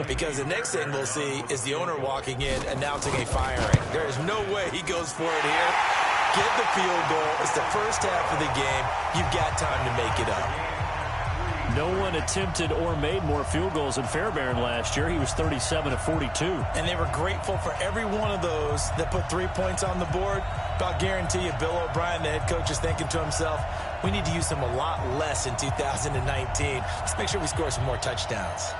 Because the next thing we'll see is the owner walking in announcing a firing. There is no way he goes for it here. Get the field goal. It's the first half of the game. You've got time to make it up. No one attempted or made more field goals than Fairbairn last year. He was 37 of 42. And they were grateful for every one of those that put 3 points on the board. But I'll guarantee you, Bill O'Brien, the head coach, is thinking to himself, we need to use them a lot less in 2019. Let's make sure we score some more touchdowns.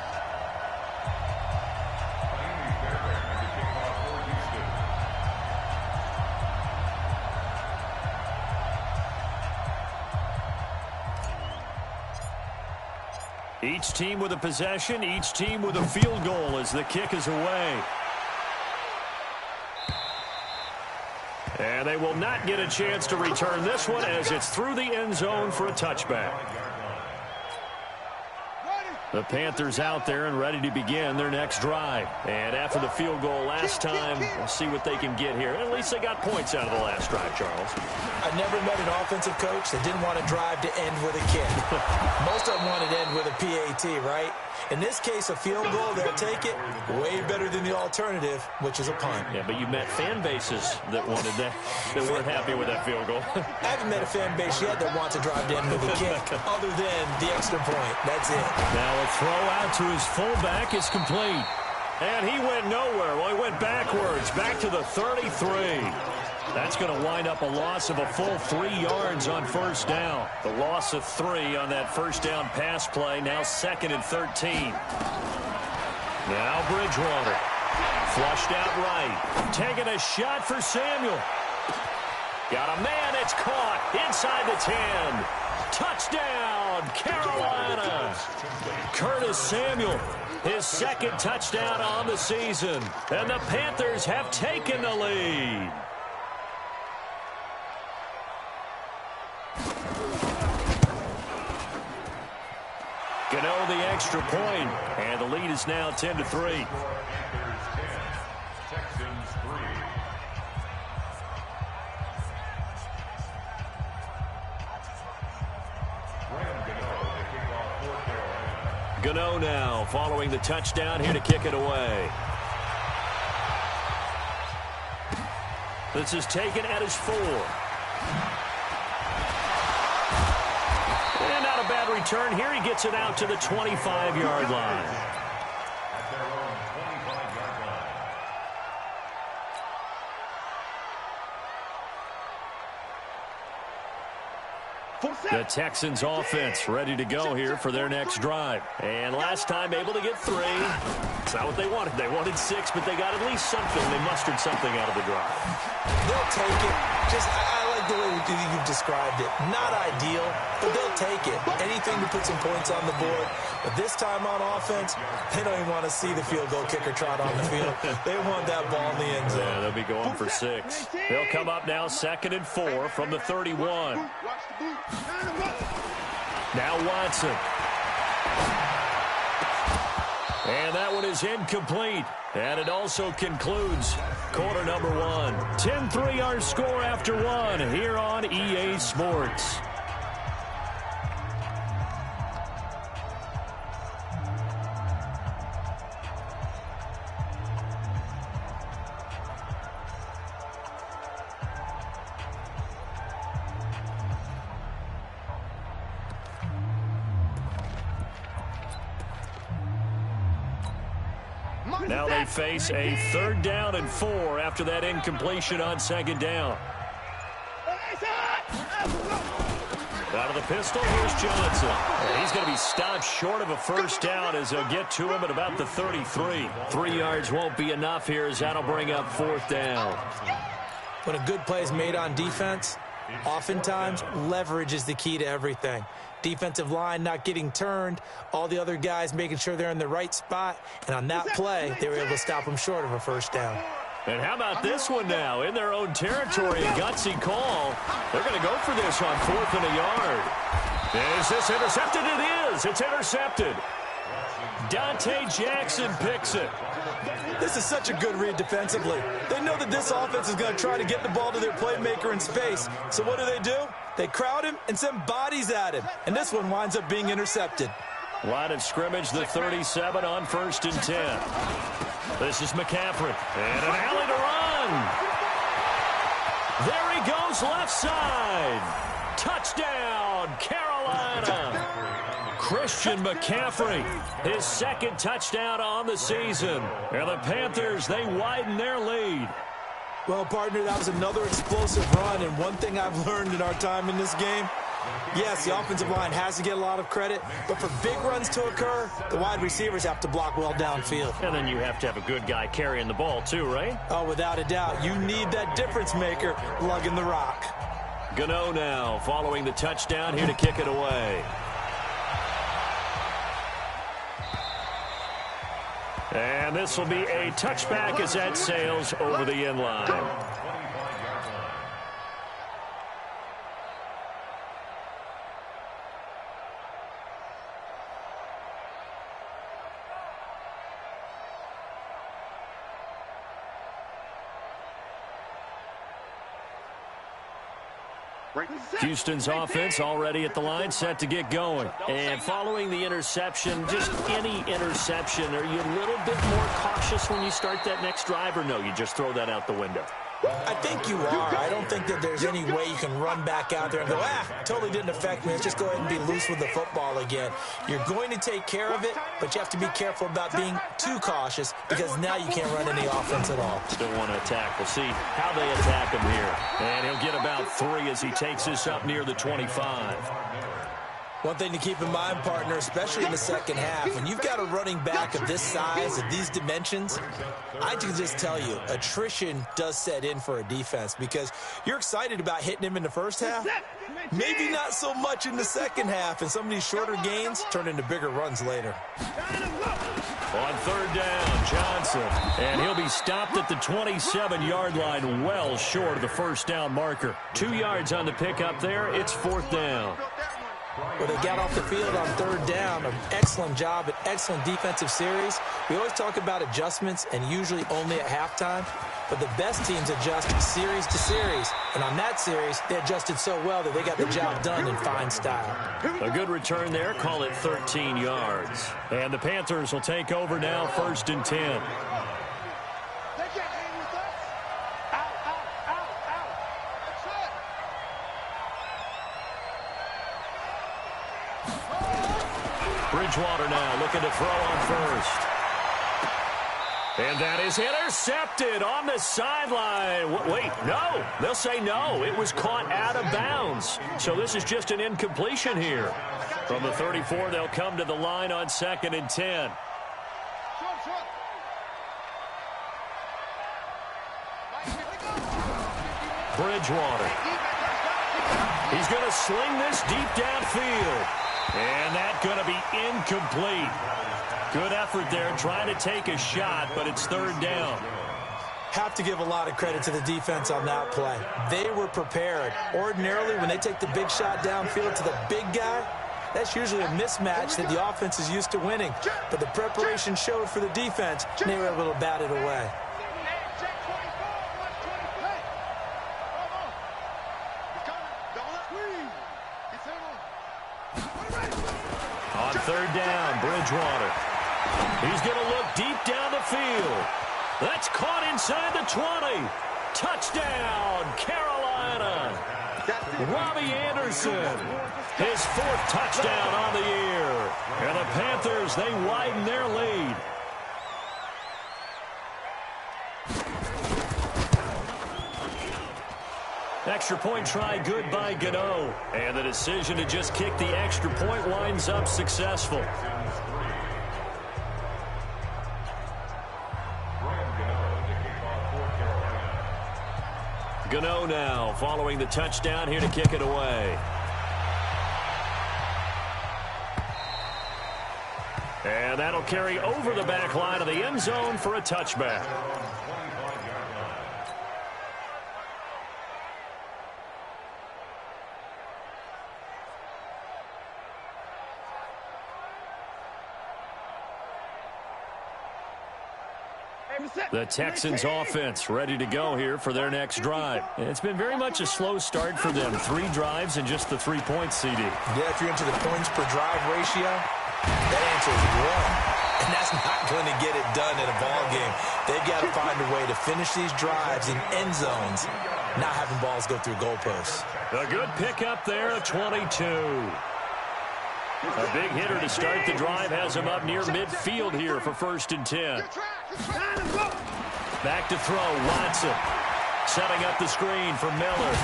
Each team with a possession, each team with a field goal as the kick is away. And they will not get a chance to return this one as it's through the end zone for a touchback. The Panthers out there and ready to begin their next drive. And after the field goal last time, we'll see what they can get here. At least they got points out of the last drive, Charles. I never met an offensive coach that didn't want to drive to end with a kick. Most of them wanted to end with a PAT, right? In this case, a field goal, they'll take it way better than the alternative, which is a punt. Yeah, but you met fan bases that wanted that weren't happy with that field goal. I haven't met a fan base yet that wants to drive to end with a kick other than the extra point. That's it. Now a throw out to his fullback is complete. And he went nowhere. Well, he went backwards, back to the 33. That's going to wind up a loss of a full 3 yards on first down. The loss of 3 on that first down pass play. Now 2nd and 13. Now Bridgewater. Flushed out right. Taking a shot for Samuel. Got a man. It's caught inside the 10. Touchdown, Carolina. Curtis Samuel, his 2nd touchdown on the season. And the Panthers have taken the lead. Gano the extra point, and the lead is now 10-3. Gano now following the touchdown here to kick it away. This is taken at his 4. And not a bad return here. He gets it out to the 25-yard line. The Texans offense ready to go here for their next drive. And last time able to get 3. It's not what they wanted. They wanted 6, but they got at least something. They mustered something out of the drive. They'll take it. I like the way you've described it. Not ideal, but they'll take it. Anything to put some points on the board. But this time on offense, they don't even want to see the field goal kicker trot on the field. They want that ball in the end zone. Yeah, they'll be going for 6. They'll come up now 2nd and 4 from the 31. Now Watson. And that one is incomplete. And it also concludes quarter number 1. 10-3 our score after 1 here on EA Sports. Now they face a 3rd down and 4 after that incompletion on 2nd down. Out of the pistol, here's Johnson. And he's going to be stopped short of a first down as they'll get to him at about the 33. 3 yards won't be enough here as that'll bring up 4th down. When a good play is made on defense, oftentimes leverage is the key to everything. Defensive line not getting turned, all the other guys making sure they're in the right spot, and on that play, they were able to stop them short of a first down. And how about this one now? In their own territory, a gutsy call. They're going to go for this on 4th and a yard. Is this intercepted? It is. It's intercepted. Dante Jackson picks it. This is such a good read defensively. They know that this offense is going to try to get the ball to their playmaker in space. So what do? They crowd him and send bodies at him. And this one winds up being intercepted. Line of scrimmage, the 37 on 1st and 10. This is McCaffrey. And an alley to run. There he goes, left side. Touchdown, Carolina. Christian McCaffrey, his second touchdown on the season. And the Panthers, they widen their lead. Well, partner, that was another explosive run. And one thing I've learned in our time in this game, yes, the offensive line has to get a lot of credit, but for big runs to occur, the wide receivers have to block well downfield. And then you have to have a good guy carrying the ball too, right? Oh, without a doubt. You need that difference maker lugging the rock. Gano now following the touchdown here to kick it away. And this will be a touchback as that sails over the end line. Houston's offense already at the line, set to get going. And following the interception, just any interception, are you a little bit more cautious when you start that next drive, or no, you just throw that out the window? I think you are. I don't think that there's any way you can run back out there and go, totally didn't affect me. Let's just go ahead and be loose with the football again. You're going to take care of it, but you have to be careful about being too cautious because now you can't run any offense at all. Still want to attack. We'll see how they attack him here. And he'll get about 3 as he takes this up near the 25. One thing to keep in mind, partner, especially in the second half, when you've got a running back of this size, of these dimensions, I can just tell you, attrition does set in for a defense because you're excited about hitting him in the first half, maybe not so much in the second half, and some of these shorter gains turn into bigger runs later. On 3rd down, Johnson, and he'll be stopped at the 27-yard line, well short of the first down marker. 2 yards on the pickup there. It's 4th down. Well, they got off the field on 3rd down. An excellent job, an excellent defensive series. We always talk about adjustments and usually only at halftime, but the best teams adjust series to series. And on that series, they adjusted so well that they got the job done in fine style. A good return there, call it 13 yards. And the Panthers will take over now, 1st and 10. Bridgewater now looking to throw on 1st. And that is intercepted on the sideline. Wait, no. They'll say no. It was caught out of bounds. So this is just an incompletion here. From the 34, they'll come to the line on 2nd and 10. Bridgewater. He's going to sling this deep downfield. And that's going to be incomplete. Good effort there trying to take a shot, but it's 3rd down. Have to give a lot of credit to the defense on that play. They were prepared. Ordinarily, when they take the big shot downfield to the big guy, that's usually a mismatch that the offense is used to winning. But the preparation showed for the defense, and they were able to bat it away. On 3rd down, Bridgewater. He's going to look deep down the field. That's caught inside the 20. Touchdown, Carolina. Robbie Anderson, his 4th touchdown on the year. And the Panthers, they widen their lead. Extra point try good by Gano. And the decision to just kick the extra point winds up successful. Gano now following the touchdown here to kick it away. And that'll carry over the back line of the end zone for a touchback. The Texans offense ready to go here for their next drive. It's been very much a slow start for them. 3 drives and just the 3 points, CD. Yeah, if you're into the points per drive ratio, That answer is one. And that's not going to get it done in a ball game. They've got to find a way to finish these drives in end zones, not having balls go through goalposts. A good pickup there, a 22. A big hitter to start the drive has him up near midfield here for 1st and 10. Back to throw, Watson. Setting up the screen for Miller.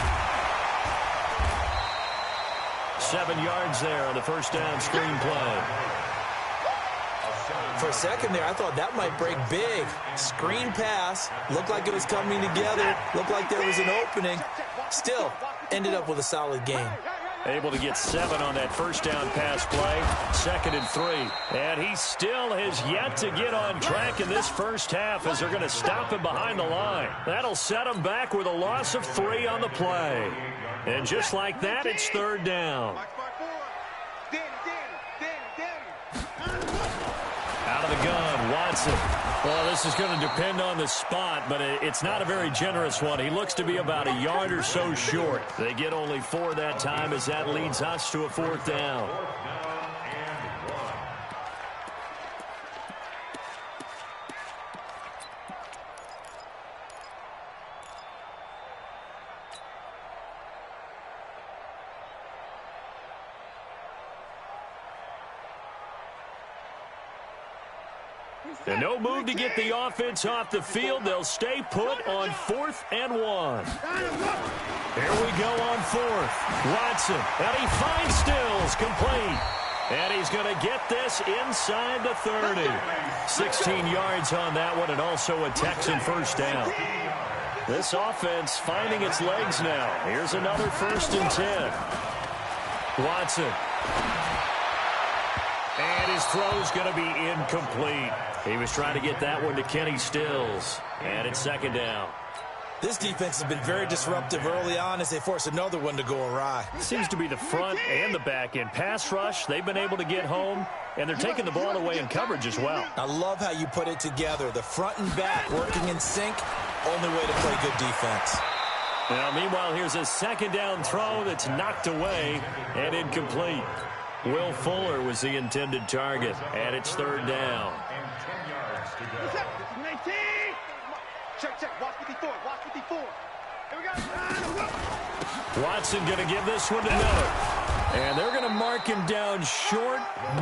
7 yards there on the first down screen play. For a second there, I thought that might break big. Screen pass. Looked like it was coming together. Looked like there was an opening. Still, ended up with a solid game. Able to get 7 on that first down pass play. 2nd and 3. And he still has yet to get on track in this first half as they're going to stop him behind the line. That'll set him back with a loss of 3 on the play. And just like that, it's 3rd down. Out of the gun, Watson. Well, this is going to depend on the spot, but it's not a very generous one. He looks to be about a yard or so short. They get only 4 that time as that leads us to a 4th down. And no move to get the offense off the field. They'll stay put on 4th and 1. Here we go on 4th. Watson, and he finds Stills, complete. And he's going to get this inside the 30. 16 yards on that one, and also a Texan first down. This offense finding its legs now. Here's another 1st and 10. Watson. And his throw's going to be incomplete. He was trying to get that one to Kenny Stills. And it's 2nd down. This defense has been very disruptive early on as they force another one to go awry. Seems to be the front and the back end. Pass rush, they've been able to get home, and they're taking the ball away in coverage as well. I love how you put it together. The front and back working in sync, only way to play good defense. Now, meanwhile, here's a 2nd down throw that's knocked away and incomplete. Will Fuller was the intended target, and it's 3rd down. Watson going to give this one to Miller. And they're going to mark him down short,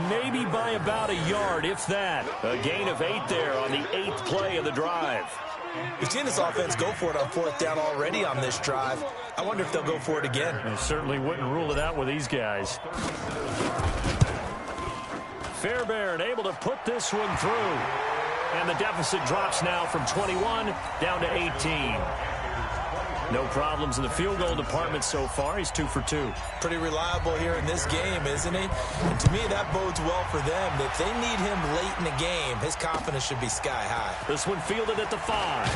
maybe by about a yard, if that. A gain of 8 there on the 8th play of the drive. We've seen this offense go for it on 4th down already on this drive. I wonder if they'll go for it again. I certainly wouldn't rule it out with these guys. Fairbairn able to put this one through. And the deficit drops now from 21 down to 18. No problems in the field goal department so far. He's 2 for 2. Pretty reliable here in this game, isn't he? And to me, that bodes well for them. If they need him late in the game, his confidence should be sky high. This one fielded at the 5.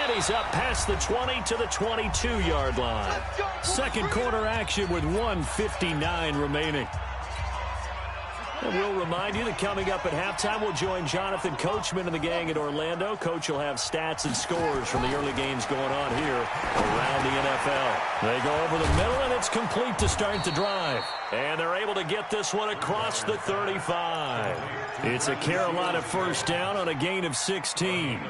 And he's up past the 20 to the 22-yard line. 2nd quarter action with 1:59 remaining. And we'll remind you that coming up at halftime, we'll join Jonathan Coachman and the gang at Orlando. Coach will have stats and scores from the early games going on here around the NFL. They go over the middle, and it's complete to start the drive. And they're able to get this one across the 35. It's a Carolina first down on a gain of 16.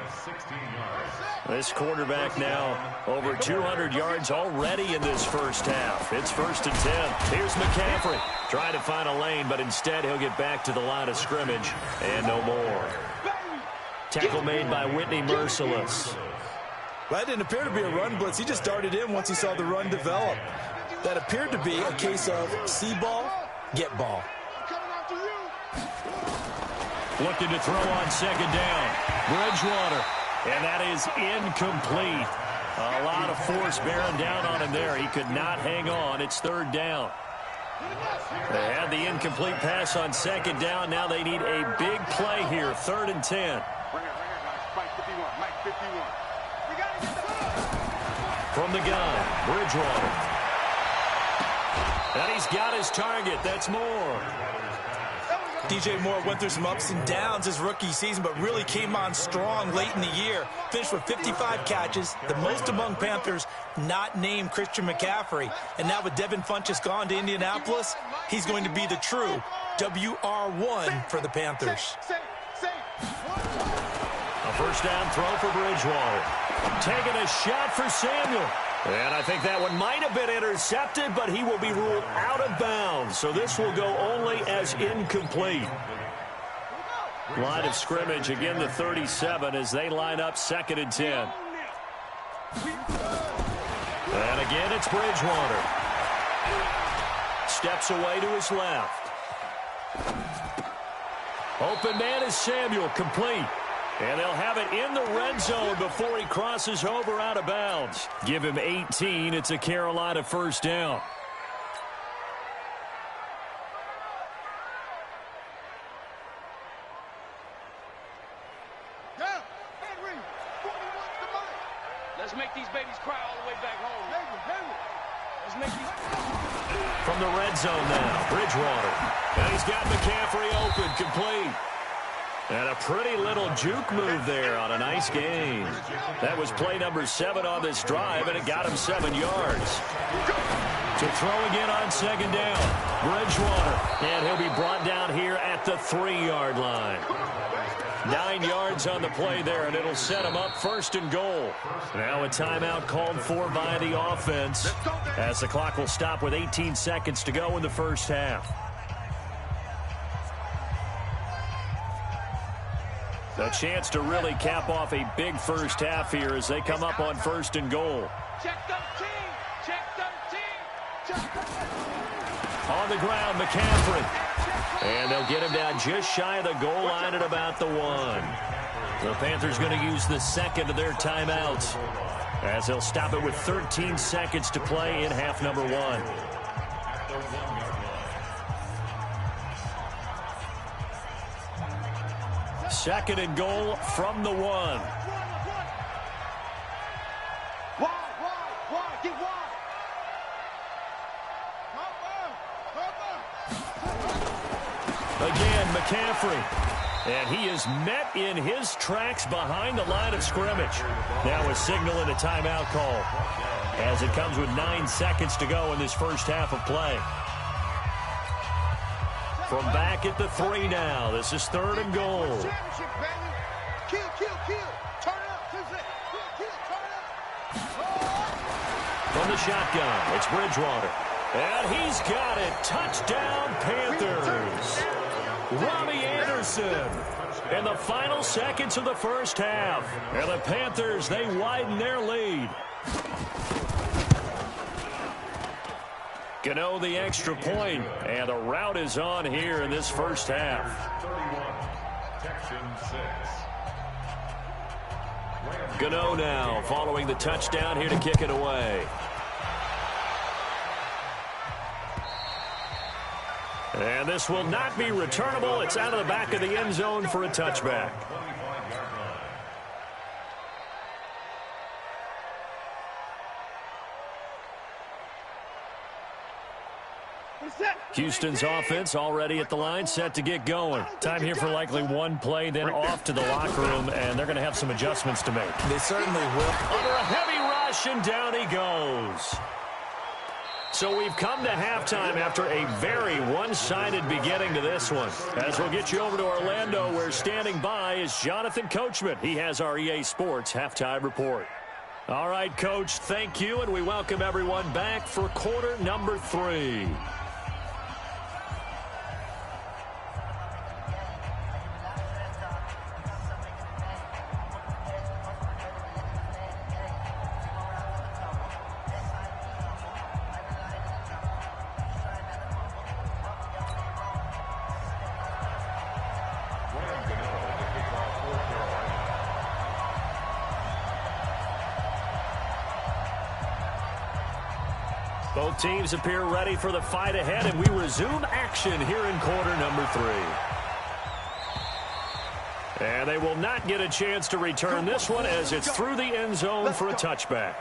This quarterback now over 200 yards already in this first half. It's 1st and 10. Here's McCaffrey trying to find a lane, but instead he'll get back to the line of scrimmage and no more. Tackle made by Whitney Merciless. Well, that didn't appear to be a run blitz. He just darted in once he saw the run develop. That appeared to be a case of see ball, get ball. Looking to throw on 2nd down. Bridgewater. And that is incomplete. A lot of force bearing down on him there. He could not hang on. It's 3rd down. They had the incomplete pass on 2nd down. Now they need a big play here. 3rd and 10. From the gun, Bridgewater. And he's got his target. That's Moore. DJ Moore went through some ups and downs his rookie season, but really came on strong late in the year. Finished with 55 catches, the most among Panthers not named Christian McCaffrey. And now with Devin Funchess gone to Indianapolis, he's going to be the true WR1 for the Panthers. A first down throw for Bridgewater. Taking a shot for Samuel. And I think that one might have been intercepted, but he will be ruled out of bounds. So this will go only as incomplete. Line of scrimmage, again the 37 as they line up 2nd and 10. And again it's Bridgewater. Steps away to his left. Open man is Samuel, complete. And they'll have it in the red zone before he crosses over out of bounds. Give him 18. It's a Carolina first down. Let's make these babies cry all the way back home. Let's make these... From the red zone now, Bridgewater. And he's got McCaffrey open, complete. And a pretty little juke move there on a nice gain. That was play number 7 on this drive, and it got him 7 yards. To throw again on 2nd down, Bridgewater. And he'll be brought down here at the 3-yard line. 9 yards on the play there, and it'll set him up 1st and goal. Now a timeout called for by the offense, as the clock will stop with 18 seconds to go in the first half. A chance to really cap off a big first half here as they come up on 1st and goal. Check them team! Check them team! Check them team! On the ground, McCaffrey. And they'll get him down just shy of the goal line at about the 1. The Panthers going to use the 2nd of their timeouts as they'll stop it with 13 seconds to play in half number 1. Second and goal from the 1. Get wide! Again, McCaffrey. And he is met in his tracks behind the line of scrimmage. Now a signal and a timeout call as it comes with 9 seconds to go in this first half of play. From back at the 3 now, this is 3rd and goal. From the shotgun, it's Bridgewater. And he's got it. Touchdown, Panthers. Robbie Anderson in the final seconds of the first half. And the Panthers, they widen their lead. Gano the extra point, and the route is on here in this first half. Gano now following the touchdown here to kick it away. And this will not be returnable. It's out of the back of the end zone for a touchback. Houston's offense already at the line, set to get going. Time here for likely one play, then off to the locker room, and they're going to have some adjustments to make. They certainly will. Under a heavy rush, and down he goes. So we've come to halftime after a very one-sided beginning to this one. As we'll get you over to Orlando, where standing by is Jonathan Coachman. He has our EA Sports halftime report. All right, Coach, thank you, and we welcome everyone back for quarter number 3. Both teams appear ready for the fight ahead, and we resume action here in quarter number 3. And they will not get a chance to return this one as it's through the end zone for a touchback.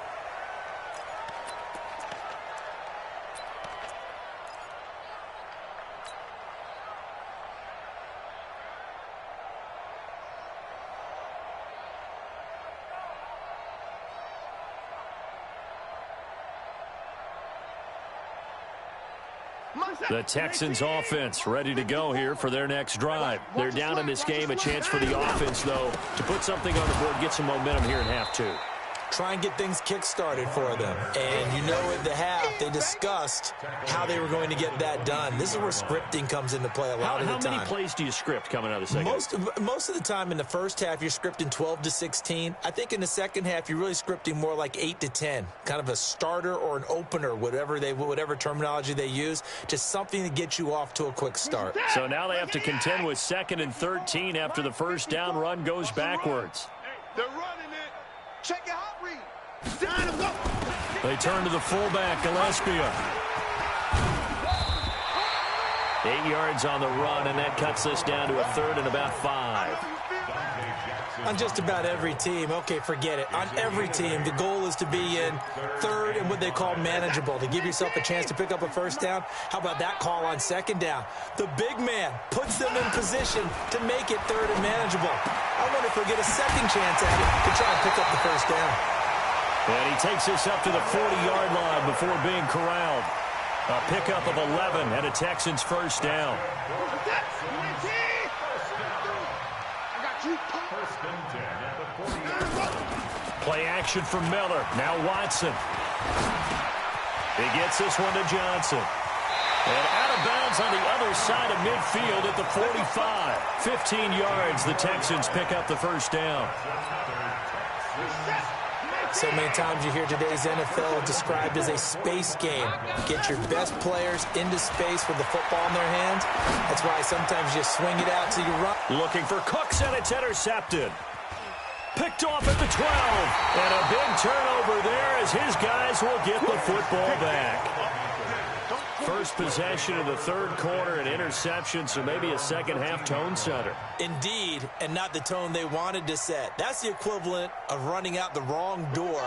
The Texans offense ready to go here for their next drive. They're down in this game. A chance for the offense, though, to put something on the board, get some momentum here in half two. Try and get things kick-started for them. And you know at the half, they discussed how they were going to get that done. This is where scripting comes into play a lot of the time. How many plays do you script coming out of the second? Most of the time in the first half, you're scripting 12 to 16. I think in the second half, you're really scripting more like 8 to 10. Kind of a starter or an opener, whatever terminology they use. Just something to get you off to a quick start. So now they have to contend with 2nd and 13 after the first down run goes backwards. They're running it. Check it out. They turn to the fullback, Gillespie. 8 yards on the run, and that cuts this down to a 3rd and about 5. On just about every team, okay, forget it. On every team, the goal is to be in 3rd and what they call manageable, to give yourself a chance to pick up a first down. How about that call on 2nd down? The big man puts them in position to make it 3rd and manageable. I wonder if they'll get a second chance at it to try and pick up the first down. And he takes us up to the 40-yard line before being corralled. A pickup of 11 and a Texans first down. Play action from Miller. Now Watson. He gets this one to Johnson. And out of bounds on the other side of midfield at the 45. 15 yards. The Texans pick up the first down. So many times you hear today's NFL described as a space game. Get your best players into space with the football in their hands. That's why sometimes you swing it out till you run. Looking for Cooks, and it's intercepted. Picked off at the 12. And a big turnover there as his guys will get the football back. First possession of the 3rd quarter, an interception, so maybe a second-half tone setter. Indeed, and not the tone they wanted to set. That's the equivalent of running out the wrong door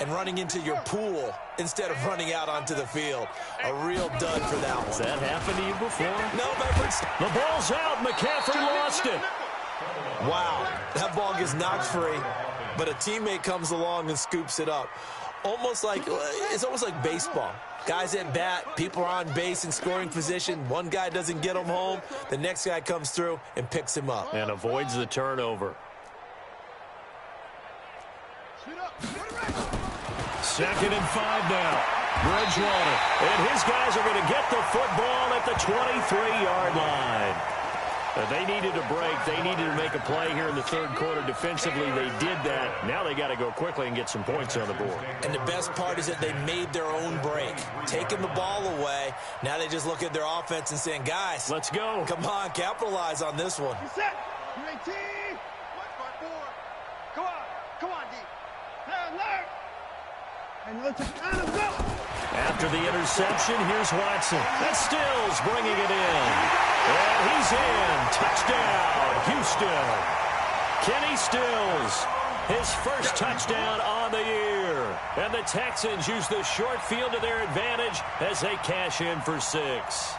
and running into your pool instead of running out onto the field. A real dud for that one. Has that happened to you before? No, but the ball's out. McCaffrey lost it. Wow, that ball gets knocked free, but a teammate comes along and scoops it up. It's almost like baseball. Guys at bat, people are on base in scoring position. One guy doesn't get him home. The next guy comes through and picks him up. And avoids the turnover. 2nd and 5 now. Bridgewater. And his guys are going to get the football at the 23-yard line. They needed a break. They needed to make a play here in the 3rd quarter. Defensively, they did that. Now they got to go quickly and get some points on the board. And the best part is that they made their own break. Taking the ball away, now they just look at their offense and saying, guys, let's go. Come on, capitalize on this one. Set. UAT. 1-5-4. Come on, D. Alert. And let's go. After the interception, here's Watson. That's Stills bringing it in. And he's in. Touchdown, Houston. Kenny Stills, his first touchdown on the year. And the Texans use the short field to their advantage as they cash in for 6.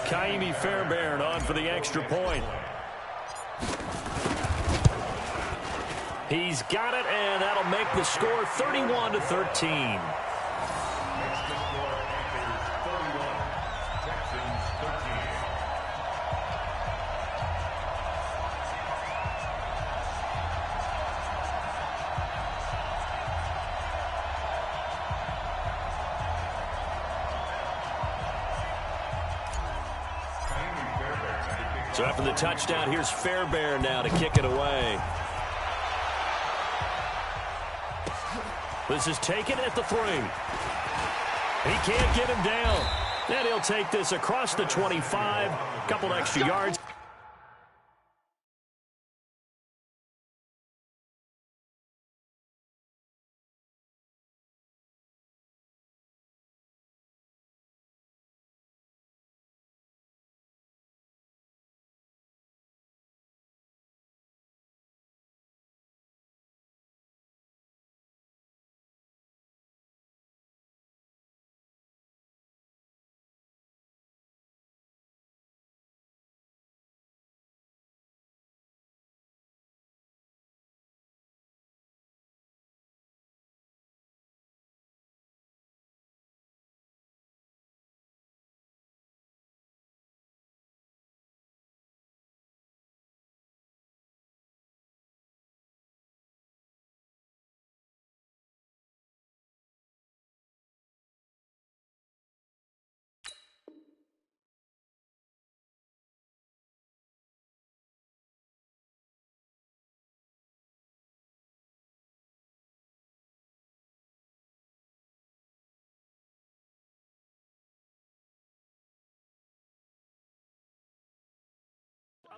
Kaimi Fairbairn on for the extra point. He's got it, and that'll make the score 31-13. So after the touchdown, here's Fairbairn now to kick it away. This is taken at the 3. He can't get him down. And he'll take this across the 25. Couple extra yards.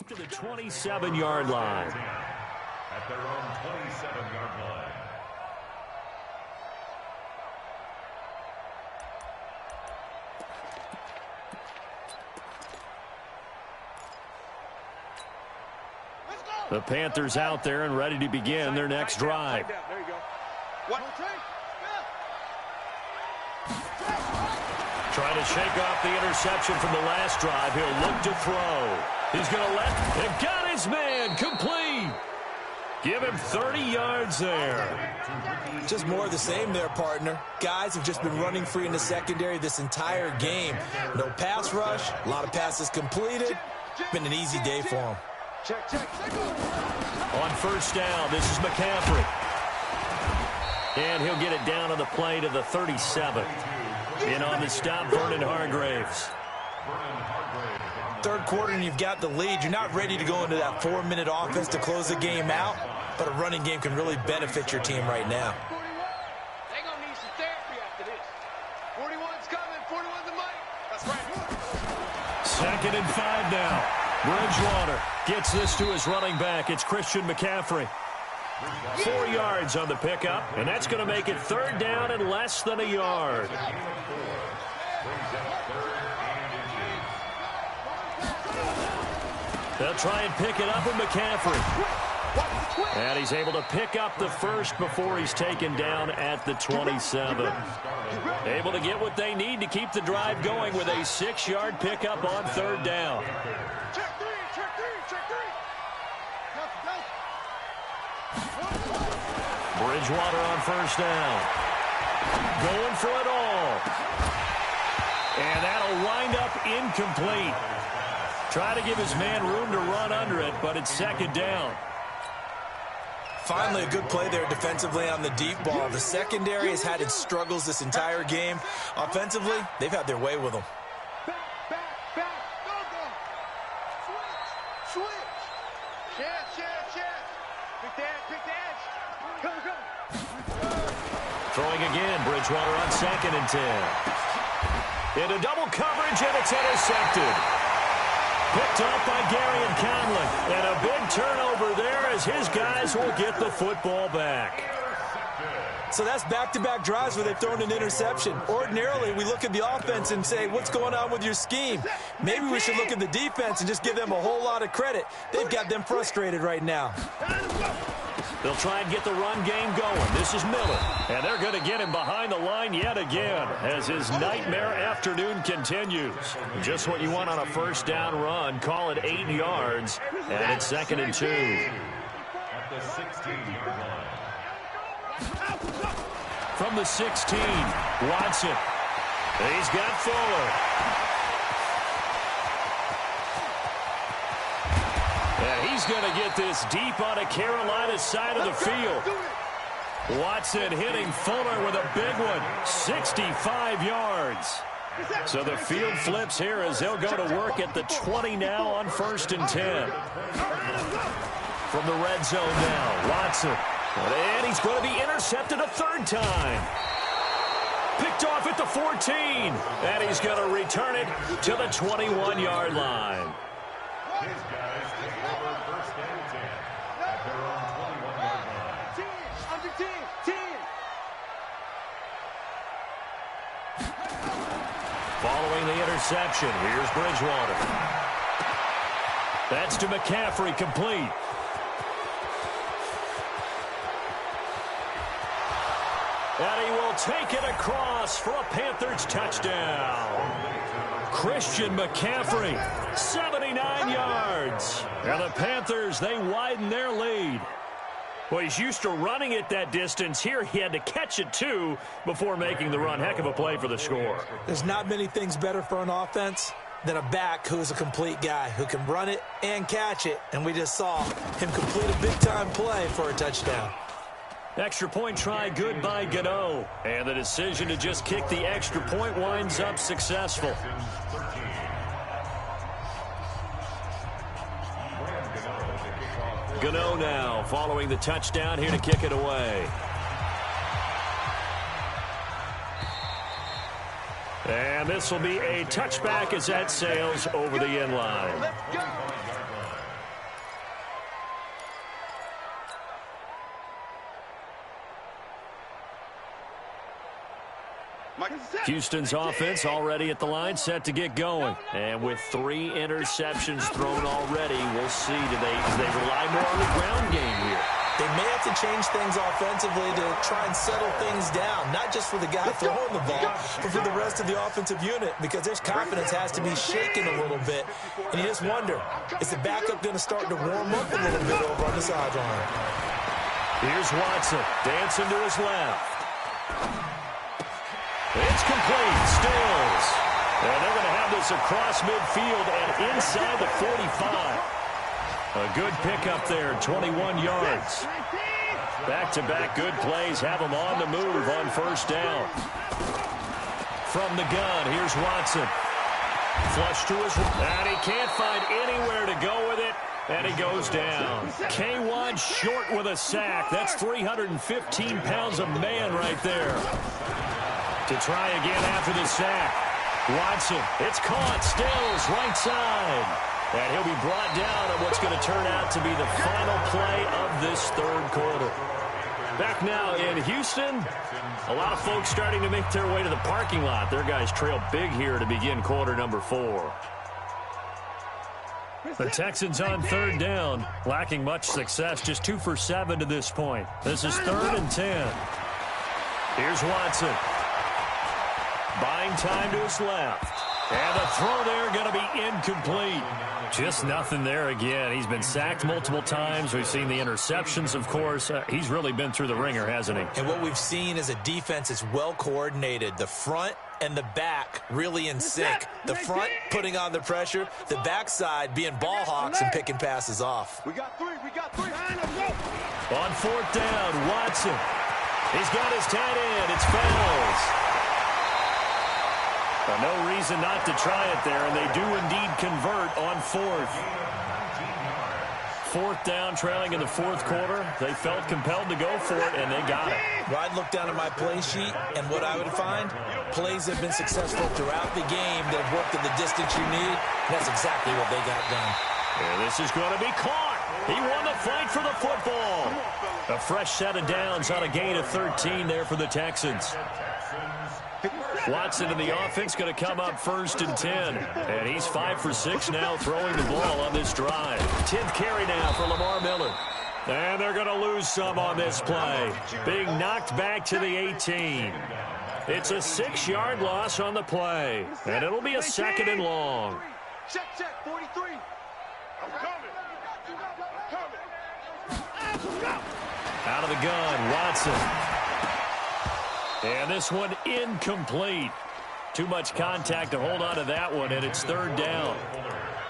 to the 27-yard line. At their own 27-yard line. The Panthers out there and ready to begin their next drive. There you go. What? Trying to shake off the interception from the last drive. He'll look to throw. He's going to and got his man complete. Give him 30 yards there. Just more of the same there, partner. Guys have just been running free in the secondary this entire game. No pass rush, a lot of passes completed. Been an easy day for them. Check. On first down, this is McCaffrey. And he'll get it down on the play to the 37. In on the stop, Vernon Hargreaves. Third quarter and you've got the lead. You're not ready to go into that 4-minute offense to close the game out, but a running game can really benefit your team right now. They're going to need some therapy after this. 41's coming. 41's the mic. That's right. 2nd and 5 now. Bridgewater gets this to his running back. It's Christian McCaffrey. 4 yards on the pickup, and that's going to make it 3rd down and less than a yard. They'll try and pick it up with McCaffrey. And he's able to pick up the first before he's taken down at the 27. Able to get what they need to keep the drive going with a 6-yard pickup on 3rd down. Check three. Bridgewater on first down. Going for it all. And that'll wind up incomplete. Try to give his man room to run under it, but it's 2nd down. Finally, a good play there defensively on the deep ball. The secondary has had its struggles this entire game. Offensively, they've had their way with them. Back. Go. Switch. Chance. Pick the edge. Go. Throwing again, Bridgewater on 2nd and 10. Into double coverage, and it's intercepted. Picked off by Gary and Conlon. And a big turnover there as his guys will get the football back. So that's back-to-back drives where they've thrown an interception. Ordinarily, we look at the offense and say, what's going on with your scheme? Maybe we should look at the defense and just give them a whole lot of credit. They've got them frustrated right now. They'll try and get the run game going. This is Miller. And they're going to get him behind the line yet again as his nightmare afternoon continues. Just what you want on a first down run. Call it 8 yards. And it's 2nd and 2. At the 16-yard line. From the 16, Watson. He's got Fuller. And he's going to get this deep on a Carolina side of the field. Watson hitting Fuller with a big one, 65 yards. So the field flips here as they'll go to work at the 20 now on 1st and 10. From the red zone now, Watson. And he's going to be intercepted a 3rd time. Picked off at the 14. And he's going to return it to the 21-yard line. His guys take over 1st and 10 at their own 21-yard line. Under 10. Following the interception, here's Bridgewater. That's to McCaffrey, complete. And he will take it across for a Panthers touchdown. Christian McCaffrey, 79 yards. And the Panthers, they widen their lead. Well, he's used to running it that distance. Here he had to catch it, too, before making the run. Heck of a play for the score. There's not many things better for an offense than a back who's a complete guy, who can run it and catch it. And we just saw him complete a big-time play for a touchdown. Extra point try good by Gano. And the decision to just kick the extra point winds up successful. Gano now following the touchdown here to kick it away. And this will be a touchback as that sails over the end line. Houston's offense already at the line, set to get going. And with 3 interceptions thrown already, we'll see. Do they rely more on the ground game here? They may have to change things offensively to try and settle things down, not just for the guy throwing the ball, but for the rest of the offensive unit, because their confidence has to be shaken a little bit. And you just wonder, is the backup going to start to warm up a little bit over on the sideline? Here's Watson, dancing to his left. It's complete, Stills. And they're going to have this across midfield and inside the 45. A good pickup there, 21 yards. Back-to-back good plays have them on the move on first down. From the gun, here's Watson. Flush to his right, and he can't find anywhere to go with it, and he goes down. K1 short with a sack. That's 315 pounds of man right there. To try again after the sack. Watson, it's caught, Stills, right side. And he'll be brought down on what's going to turn out to be the final play of this third quarter. Back now in Houston, a lot of folks starting to make their way to the parking lot. Their guys trail big here to begin quarter number 4. The Texans on third down, lacking much success, just 2 for 7 to this point. This is 3rd and 10. Here's Watson. Buying time to his left. And the throw there going to be incomplete. Just nothing there again. He's been sacked multiple times. We've seen the interceptions, of course. He's really been through the ringer, hasn't he? And what we've seen is a defense that's well coordinated. The front and the back really in sync. The front putting on the pressure. The backside being ball hawks and picking passes off. We got 3. On 4th down, Watson. He's got his tight end. It's Fells. No reason not to try it there, and they do indeed convert on 4th. 4th down, trailing in the 4th quarter. They felt compelled to go for it, and they got it. Well, I'd look down at my play sheet, and what I would find, plays have been successful throughout the game that have worked at the distance you need, and that's exactly what they got done. And this is going to be caught. He won the fight for the football. A fresh set of downs on a gain of 13 there for the Texans. Watson in the offense going to come up 1st and 10. And he's 5 for 6 now throwing the ball on this drive. 10th carry now for Lamar Miller. And they're going to lose some on this play. Being knocked back to the 18. It's a 6-yard loss on the play. And it'll be a 2nd and long. Check, 43. I'm coming. Out of the gun, Watson. And this one incomplete. Too much contact to hold on to that one, and it's 3rd down.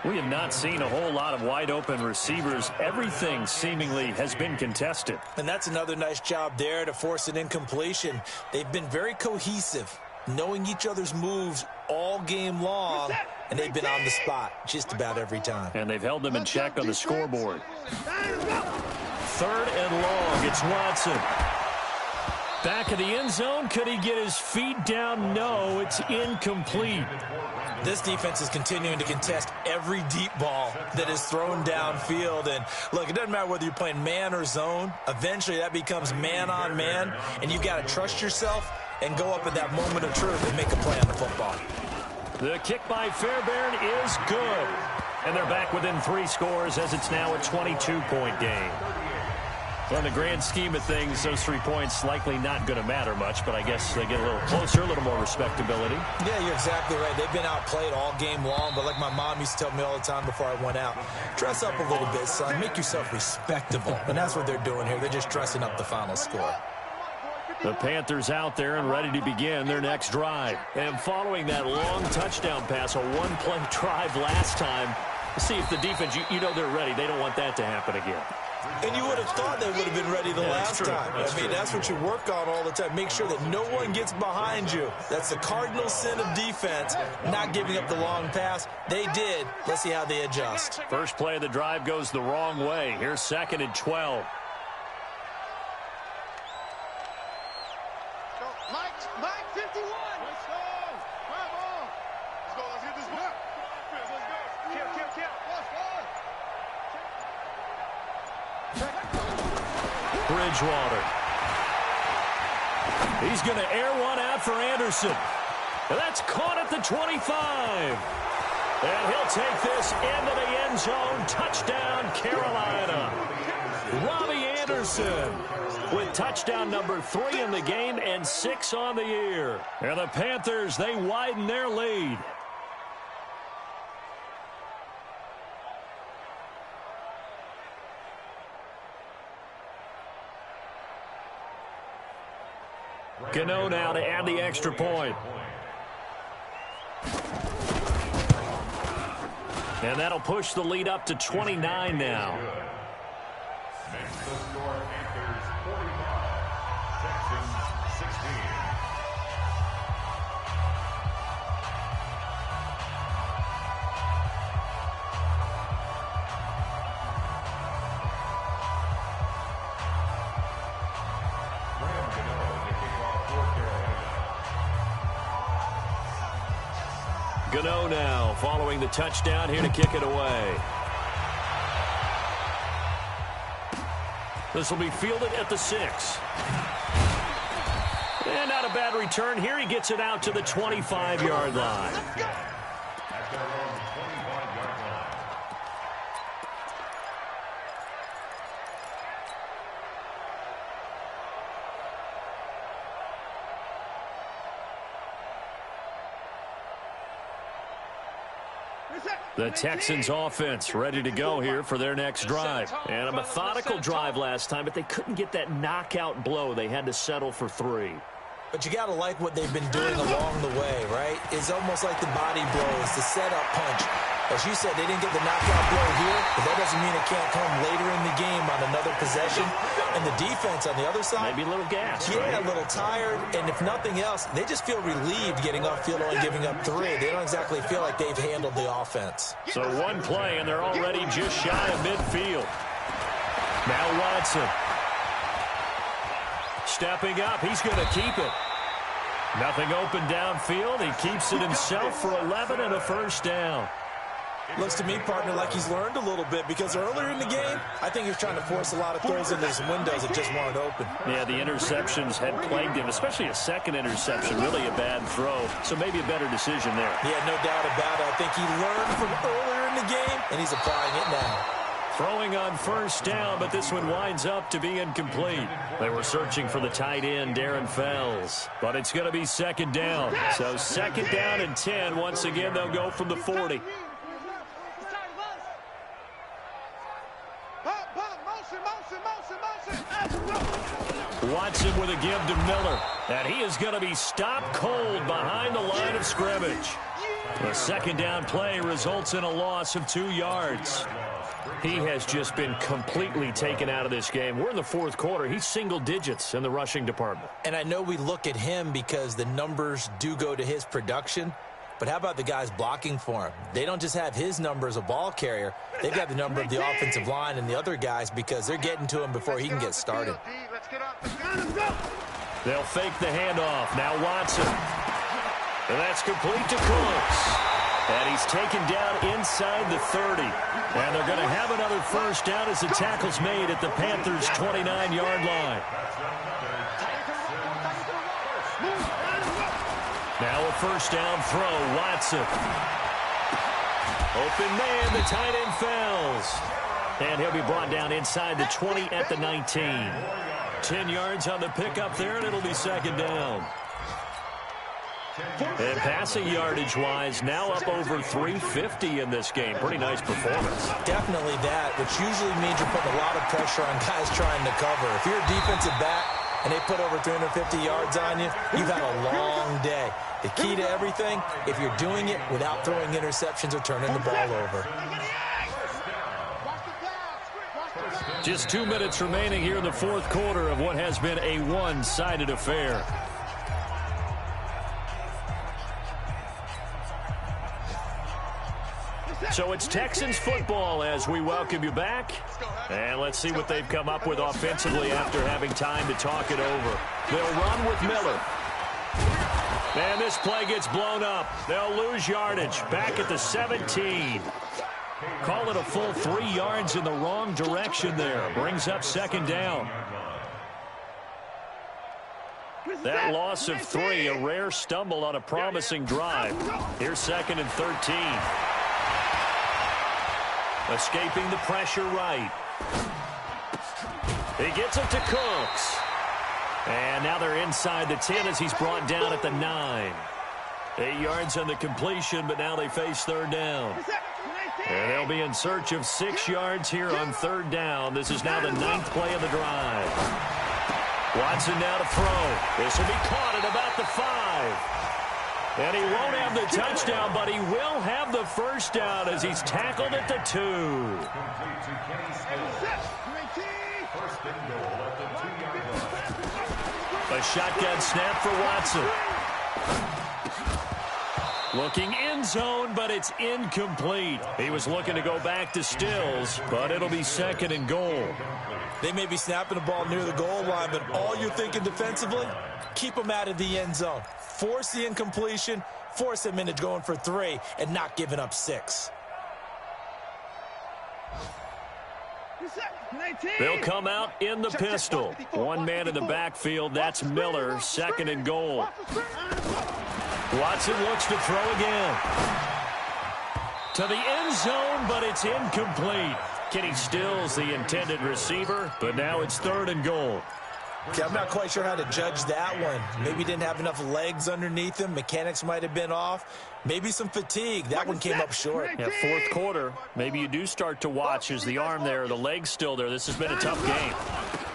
We have not seen a whole lot of wide-open receivers. Everything seemingly has been contested. And that's another nice job there to force an incompletion. They've been very cohesive, knowing each other's moves all game long, and they've been on the spot just about every time. And they've held them in check on the scoreboard. 3rd and long, it's Watson. Back of the end zone, could he get his feet down? No, it's incomplete. This defense is continuing to contest every deep ball that is thrown downfield. And look, it doesn't matter whether you're playing man or zone. Eventually that becomes man on man, and you've got to trust yourself and go up at that moment of truth and make a play on the football. The kick by Fairbairn is good. And they're back within 3 scores as it's now a 22-point game. Well, in the grand scheme of things, those 3 points likely not going to matter much, but I guess they get a little closer, a little more respectability. Yeah, you're exactly right. They've been outplayed all game long, but like my mom used to tell me all the time before I went out, dress up a little bit, son. Make yourself respectable. And that's what they're doing here. They're just dressing up the final score. The Panthers out there and ready to begin their next drive. And following that long touchdown pass, a 1-play drive last time, see if the defense, you know they're ready. They don't want that to happen again. And you would have thought they would have been ready the last time. That's what you work on all the time. Make sure that no one gets behind you. That's the cardinal sin of defense, not giving up the long pass. They did. Let's see how they adjust. First play of the drive goes the wrong way. Here's 2nd and 12. Mike, 51. Let's go. Let's get this ball. Kill. Bridgewater. He's going to air one out for Anderson. And that's caught at the 25. And he'll take this into the end zone. Touchdown, Carolina. Robbie Anderson with touchdown number 3 in the game and 6 on the year. And the Panthers, they widen their lead. Gano now to add the extra point. And that'll push the lead up to 29 now. Makes the score Panthers 45, Texans 16. Graham Gano, the kickoff for Carolina. Gano now following the touchdown here to kick it away. This will be fielded at the 6. And not a bad return here. He gets it out to the 25-yard line. At their own 25-yard line. The Texans offense ready to go here for their next drive. And a methodical drive last time, but they couldn't get that knockout blow. They had to settle for 3. But you got to like what they've been doing along the way, right? It's almost like the body blows, the setup punch. As you said, they didn't get the knockout blow here, but that doesn't mean it can't come later in the game on another possession. And the defense on the other side, maybe a little gas. Yeah, right? a little tired. And if nothing else, they just feel relieved getting off field only giving up 3. They don't exactly feel like they've handled the offense. So one play, and they're already just shy of midfield. Now Watson. Stepping up, he's going to keep it. Nothing open downfield. He keeps it himself for 11 and a first down. Looks to me, partner, like he's learned a little bit because earlier in the game, I think he was trying to force a lot of throws into some windows that just weren't open. Yeah, the interceptions had plagued him, especially a second interception, really a bad throw. So maybe a better decision there. Yeah, no doubt about it. I think he learned from earlier in the game, and he's applying it now. Throwing on first down, but this one winds up to be incomplete. They were searching for the tight end, Darren Fells, but it's going to be second down. So second down and 10. Once again, they'll go from the 40. Watson with a give to Miller, and he is going to be stopped cold behind the line of scrimmage. The second down play results in a loss of 2 yards. He has just been completely taken out of this game. We're in the 4th quarter. He's single digits in the rushing department. And I know we look at him because the numbers do go to his production, but how about the guys blocking for him? They don't just have his number as a ball carrier. They've got the number of the offensive line and the other guys because they're getting to him before he can get started. They'll fake the handoff. Now Watson. And that's complete to Cooks. And he's taken down inside the 30. And they're going to have another first down as the tackle's made at the Panthers' 29-yard line. Now a first down throw, Watson. Open man, the tight end Fells. And he'll be brought down inside the 20 at the 19. 10 yards on the pickup there, and it'll be second down. And passing yardage-wise, now up over 350 in this game. Pretty nice performance. Definitely that, which usually means you're putting a lot of pressure on guys trying to cover. If you're a defensive back and they put over 350 yards on you, you've had a long day. The key to everything, if you're doing it without throwing interceptions or turning the ball over. Just 2 minutes remaining here in the 4th quarter of what has been a one-sided affair. So it's Texans football as we welcome you back. And let's see what they've come up with offensively after having time to talk it over. They'll run with Miller. And this play gets blown up. They'll lose yardage. Back at the 17. Call it a full 3 yards in the wrong direction there. Brings up second down. That loss of 3, a rare stumble on a promising drive. Here's 2nd and 13. Escaping the pressure right. He gets it to Cooks. And now they're inside the 10 as he's brought down at the 9. 8 yards on the completion, but now they face 3rd down. And they'll be in search of 6 yards here on 3rd down. This is now the 9th play of the drive. Watson now to throw. This will be caught at about the 5. And he won't have the touchdown, but he will have the first down as he's tackled at the 2. First and goal at the 2-yard line. A shotgun snap for Watson. Looking end zone, but it's incomplete. He was looking to go back to Stills, but it'll be 2nd and goal. They may be snapping the ball near the goal line, but all you're thinking defensively, keep them out of the end zone. Force the incompletion, force them into going for 3, and not giving up 6. They'll come out in the pistol. One man in the backfield, that's Miller, 2nd and goal. Watson looks to throw again. To the end zone, but it's incomplete. Kenny Stills, the intended receiver, but now it's 3rd and goal. Okay, I'm not quite sure how to judge that one. Maybe didn't have enough legs underneath him. Mechanics might have been off. Maybe some fatigue. That one came up short. Yeah, 4th quarter. Maybe you do start to watch as the arm there, the leg's still there. This has been a tough game.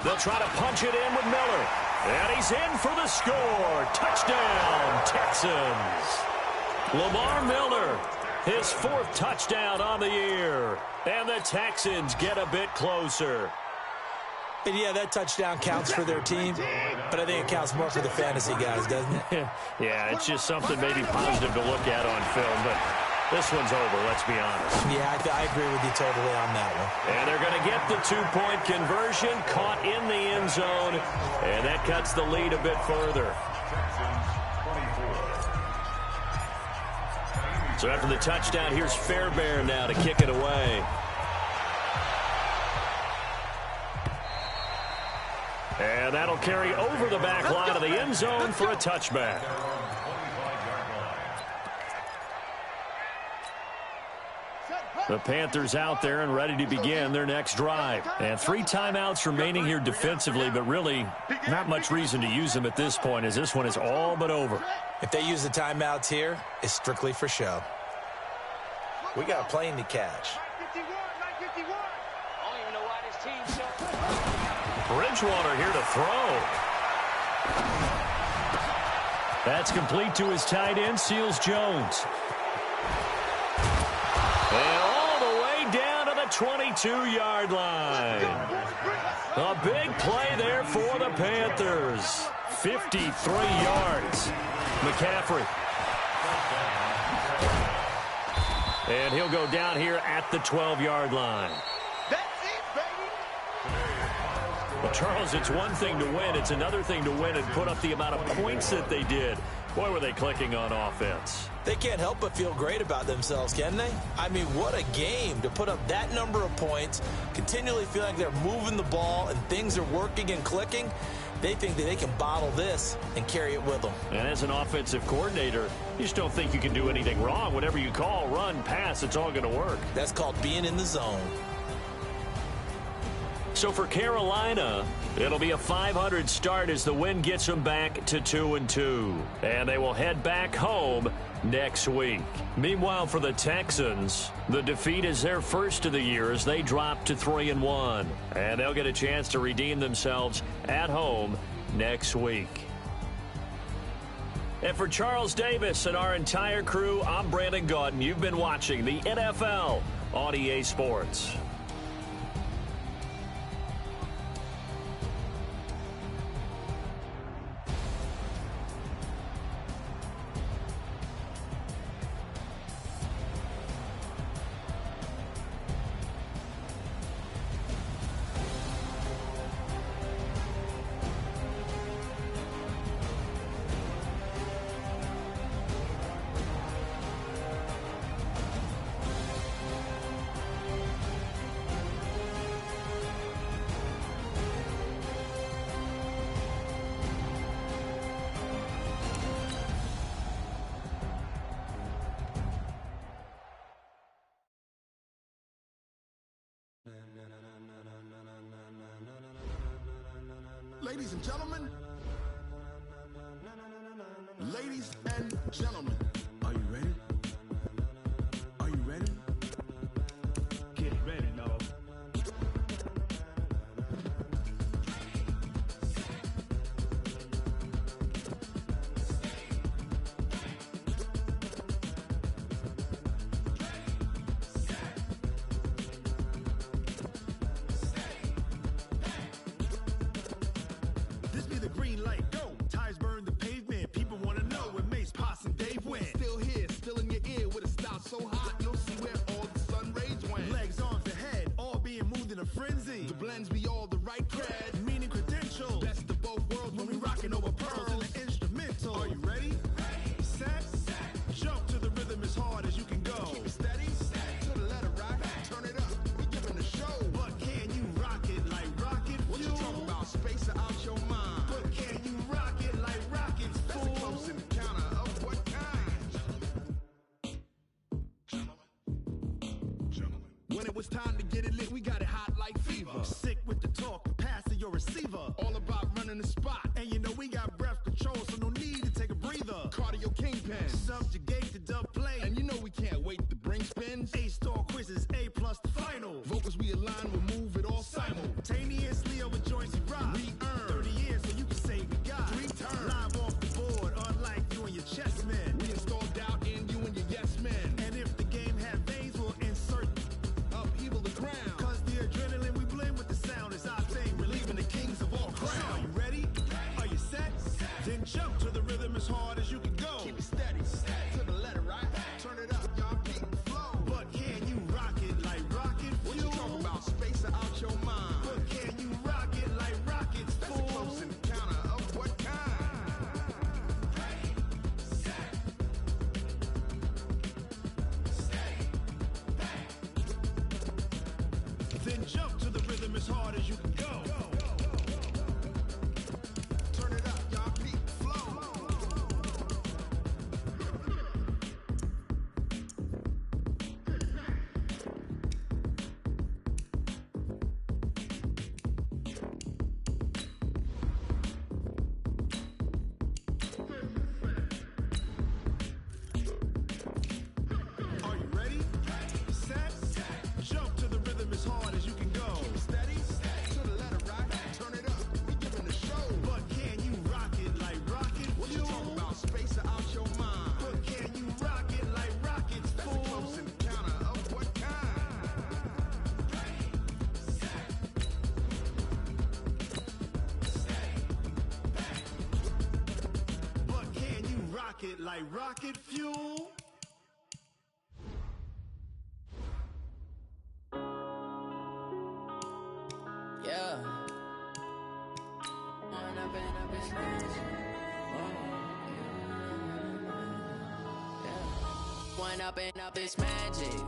They'll try to punch it in with Miller. And he's in for the score. Touchdown, Texans. Lamar Miller, his 4th touchdown on the year. And the Texans get a bit closer. And yeah, that touchdown counts for their team, but I think it counts more for the fantasy guys, doesn't it? Yeah, it's just something maybe positive to look at on film, but this one's over, let's be honest. Yeah, I agree with you totally on that one. And they're going to get the 2-point conversion, caught in the end zone, and that cuts the lead a bit further. So after the touchdown, here's Fairbairn now to kick it away. And that'll carry over the back line of the end zone for a touchback. The Panthers out there and ready to begin their next drive. And 3 timeouts remaining here defensively, but really not much reason to use them at this point as this one is all but over. If they use the timeouts here, it's strictly for show. We got a plane to catch. Bridgewater here to throw. That's complete to his tight end, Seals Jones. And all the way down to the 22-yard line. A big play there for the Panthers. 53 yards. McCaffrey. And he'll go down here at the 12-yard line. Well, Charles, it's one thing to win. It's another thing to win and put up the amount of points that they did. Boy, were they clicking on offense. They can't help but feel great about themselves, can they? I mean, what a game to put up that number of points, continually feel like they're moving the ball and things are working and clicking. They think that they can bottle this and carry it with them. And as an offensive coordinator, you just don't think you can do anything wrong. Whatever you call, run, pass, it's all going to work. That's called being in the zone. So for Carolina, it'll be a .500 start as the win gets them back to 2-2. And they will head back home next week. Meanwhile, for the Texans, the defeat is their first of the year as they drop to 3-1. And they'll get a chance to redeem themselves at home next week. And for Charles Davis and our entire crew, I'm Brandon Gaudin. You've been watching the NFL on EA Sports. Ladies and gentlemen, ladies and gentlemen, are you ready? Are you ready? Get ready, no. This be the green light, go. Tires burn the pavement. People want to know where Mace, Poss, and Dave went. Still here, still in your ear with a style so hot, you'll see where all the sun rays went. Legs, arms, and head, all being moved in a frenzy. The blends be all the right cred, meaning credentials. Best of both worlds when we rockin' over pearls and the instrumental. Are you ready? Set, jump to the rhythm as hard as you can go. Keep it steady, to the letter rock, turn it up, we giving the show. But can you rock it like rocket fuel? What you talking about, space out your mind? But can you rock it like rockets, fool? That's a close encounter of what kind? Gentlemen. When it was time to get it lit, we got it hot like fever. Sick with the talk, pass to your receiver. All about running the spot. And you know we got breath control, so no need to take a breather. Cardio kingpin, subjugate the dub play. And you know we can't wait to bring spins. A-star quizzes, A+ the final. Vocals we align, we'll move it all simultaneously over joints we rock. We earn 30 years, so you can say we got 3 turns. Live off the board, unlike you and your chess men. We install doubt in you and your yes men. And if the game had veins, we'll insert upheaval the ground. Cause the adrenaline we blend with the sound is our thing, relieving the kings of all crowns. So are you ready? Are you set? Then jump to the rhythm as hard as you can go. Keep it steady, to the letter, right? Turn it up, y'all keep the flow. But can you rock it like rocket fuel? What you talking about, space out your mind? But can you rock it like rockets, fool? That's a close encounter of what kind? Then jump to the rhythm as hard as you can go. Turn it up, y'all keep the flow. Are you ready? Set, jump to the rhythm as hard as you can go. Keep it steady, to the letter right. Turn it up, we giving the show. But can you rock it like rocket fuel? What you talking about, space out your mind? But can you rock it like rockets, fool? That's a close encounter of what kind? But can you rock it like rocket fuel? Yeah. Wind up in a bitch magic. Wind up in a bitch magic.